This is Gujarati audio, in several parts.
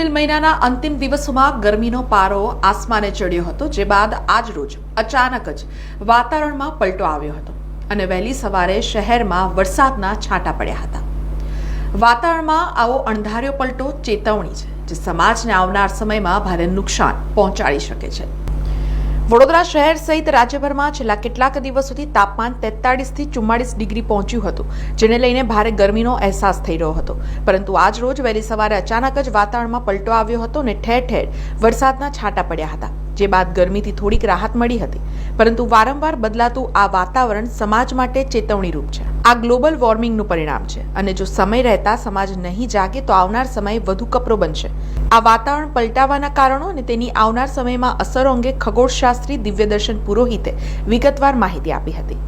એપ્રિલ મહિનાના અંતિમ દિવસોમાં ગરમીનો પારો આસમાને ચડ્યો હતો, જે બાદ આજ રોજ અચાનક જ વાતાવરણમાં પલટો આવ્યો હતો અને વહેલી સવારે શહેરમાં વરસાદના છાંટા પડ્યા હતા। વાતાવરણમાં આવો અણધાર્યો પલટો ચેતવણી છે, જે સમાજને આવનાર સમયમાં ભારે નુકસાન પહોંચાડી શકે છે। વડોદરા શહેર સહિત રાજ્યભરમાં છેલ્લા કેટલાક દિવસોથી તાપમાન 43 થી 44 ડિગ્રી પહોંચ્યું હતું, જેને લઈને ભારે ગરમીનો અહેસાસ થઈ રહ્યો હતો। પરંતુ આજ રોજ વહેલી સવારે અચાનક જ વાતાવરણમાં પલટો આવ્યો હતો અને ઠેર ઠેર વરસાદના છાંટા પડ્યા હતા, જે બાદ ગરમીથી થોડીક રાહત મળી હતી। પરંતુ વારંવાર બદલાતું આ વાતાવરણ સમાજ માટે ચેતવણીરૂપ છે। આ ગ્લોબલ વોર્મિંગનું પરિણામ છે અને જો સમય રહેતા સમાજ નહીં જાગે તો આવનાર સમય વધુ કપરો બનશે। આ વાતાવરણ પલટાવાના કારણો અને તેની આવનાર સમયમાં અસરો અંગે ખગોળશાસ્ત્રી દિવ્યદર્શન પુરોહિતે વિગતવાર માહિતી આપી હતી।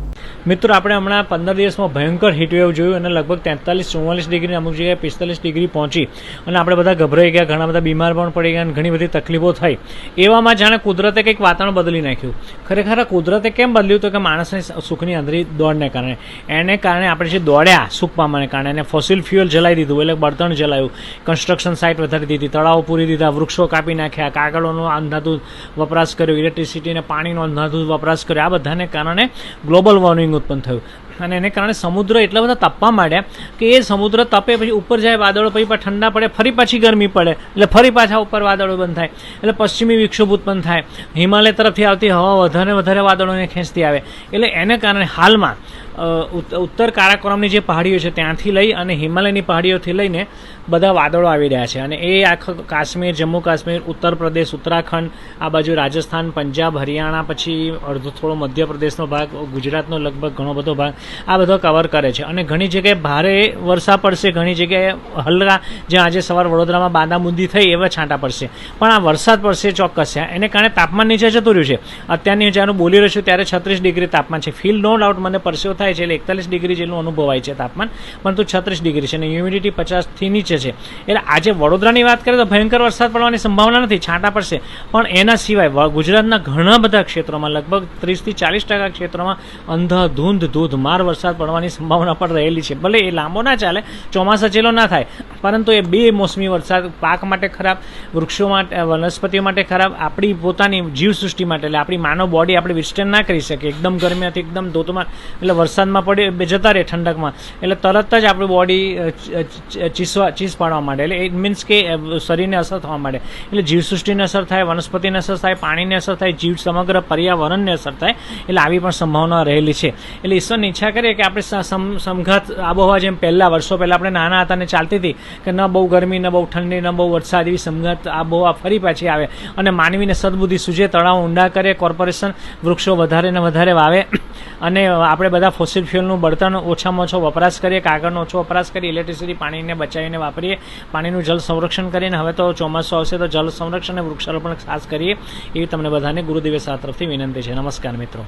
મિત્રો, આપણે હમણાં 15 દિવસમાં ભયંકર હીટવેવ જોયું અને લગભગ 43-44 ડિગ્રી, અમુક જગ્યાએ 45 ડિગ્રી પહોંચી અને આપણે બધા ગભરાઈ ગયા, ઘણા બધા બીમાર પણ પડી ગયા અને ઘણી બધી તકલીફો થઈ। એવામાં જાણે કુદરતે કંઈક વાતાવરણ બદલી નાખ્યું। ખરેખર કુદરતે કેમ બદલ્યું? તો કે માણસની સુખની અંદરી દોડને કારણે, એને કારણે આપણે જે દોડ્યા સુખ પામવાને કારણે, એને ફોસિલ ફ્યુઅલ જલાવી દીધું, એટલે બળતણ જલાવ્યું, કન્સ્ટ્રક્શન સાઇટ વધારી દીધી, તળાવો પૂરી દીધા, વૃક્ષો કાપી નાખ્યા, કાગળોનો અંધાધૂંધ વપરાશ કર્યો, ઇલેક્ટ્રિસિટીને પાણીનો અંધાધૂંધ વપરાશ કર્યો। આ બધાને કારણે ગ્લોબલ વોર્મિંગ ઉત્પન્ન થયું અને એને કારણે સમુદ્ર એટલા બધા તપવા માંડ્યા કે એ સમુદ્ર તપે, પછી ઉપર જાય વાદળો, પછી ઠંડા પડે, ફરી પાછી ગરમી પડે, એટલે ફરી પાછા ઉપર વાદળો બંધ થાય, એટલે પશ્ચિમી વિક્ષોભ ઉત્પન્ન થાય, હિમાલય તરફથી આવતી હવા વધારે વાદળોને ખેંચતી આવે, એટલે એને કારણે હાલમાં ઉત્તર કારાકોરમની જે પહાડીઓ છે ત્યાંથી લઈ અને હિમાલયની પહાડીઓથી લઈને બધા વાદળો આવી રહ્યા છે અને એ આખું કાશ્મીર, જમ્મુ કાશ્મીર, ઉત્તર પ્રદેશ, ઉત્તરાખંડ, આ બાજુ રાજસ્થાન, પંજાબ, હરિયાણા, પછી અડધો થોડો મધ્યપ્રદેશનો ભાગ, ગુજરાતનો લગભગ ઘણો બધો ભાગ આ બધો કવર કરે છે અને ઘણી જગ્યાએ ભારે વરસાદ પડશે, ઘણી જગ્યાએ હલકા, જ્યાં આજે સવાર વડોદરામાં બાંદાબુંદી થઈ એવા છાંટા પડશે, પણ આ વરસાદ પડશે ચોક્કસ છે। એને કારણે તાપમાન નીચે જતું રહ્યું છે। અત્યારની જ્યારે હું બોલી રહ્યો છું ત્યારે 36 ડિગ્રી તાપમાન છે। ફીલ નો ડાઉટ મને પરસેવો થાય છે, એટલે 41 ડિગ્રી જેટલું અનુભવાય છે તાપમાન, પરંતુ 36 ડિગ્રી છે અને હ્યુમિડિટી 50થી નીચે છે। એટલે આજે વડોદરાની વાત કરીએ તો ભયંકર વરસાદ પડવાની સંભાવના નથી, છાંટા પડશે, પણ એના સિવાય ગુજરાતના ઘણા બધા ક્ષેત્રોમાં, લગભગ 30-40% ક્ષેત્રોમાં અંધાધૂંધ ધોધમાર વરસાદ પડવાની સંભાવના પણ રહેલી છે। ભલે એ લાંબો ના ચાલે, ચોમાસા જેલો ના થાય, પરંતુ એ બે મોસમી વરસાદ પાક માટે ખરાબ, વૃક્ષો માટે, વનસ્પતિઓ માટે ખરાબ, આપણી પોતાની જીવસૃષ્ટિ માટે, એટલે આપણી માનવ બોડી આપણે વિસ્ટેન ના કરી શકે। એકદમ ગરમીથી એકદમ ધોધમાર, એટલે વરસાદમાં પડે જતા રહે ઠંડકમાં, એટલે તરત જ આપણી બોડી ચીસ પાડવા માંડે, એટલે ઇટ મીન્સ કે શરીરને અસર થવા માંડે, એટલે જીવસૃષ્ટિને અસર થાય, વનસ્પતિને અસર થાય, પાણીને અસર થાય, સમગ્ર પર્યાવરણને અસર થાય, એટલે આવી પણ સંભાવના રહેલી છે। એટલે ઈશ્વરની ઈચ્છા કરીએ કે આપણે સમઘાત આબોહવા જેમ પહેલાં વર્ષો પહેલાં આપણે નાના હતા ને ચાલતી હતી કે ન બહુ ગરમી, ન બહુ ઠંડી, ન બહુ વરસાદ, એવી સમઘાત આબોહવા ફરી પાછી આવે અને માનવીને સદબુદ્ધિ સૂજે, તળાવ ઊંડા કરે, કોર્પોરેશન વૃક્ષો વધારે ને વધારે વાવે અને આપણે બધા ફોસિલ ફ્યુઅલનું બળતણ ઓછામાં ઓછો વપરાશ કરીએ, કાગળનો ઓછો વપરાશ કરીએ, ઇલેક્ટ્રિસિટી પાણીને બચાવીને વાપરીએ, પાણીનું જળ સંરક્ષણ કરીને, હવે તો ચોમાસું આવશે તો જળ સંરક્ષણ અને વૃક્ષારોપણ ખાસ કરીએ, એવી તમને બધાને ગુરુદિવસ તરફથી વિનંતી છે। નમસ્કાર મિત્રો।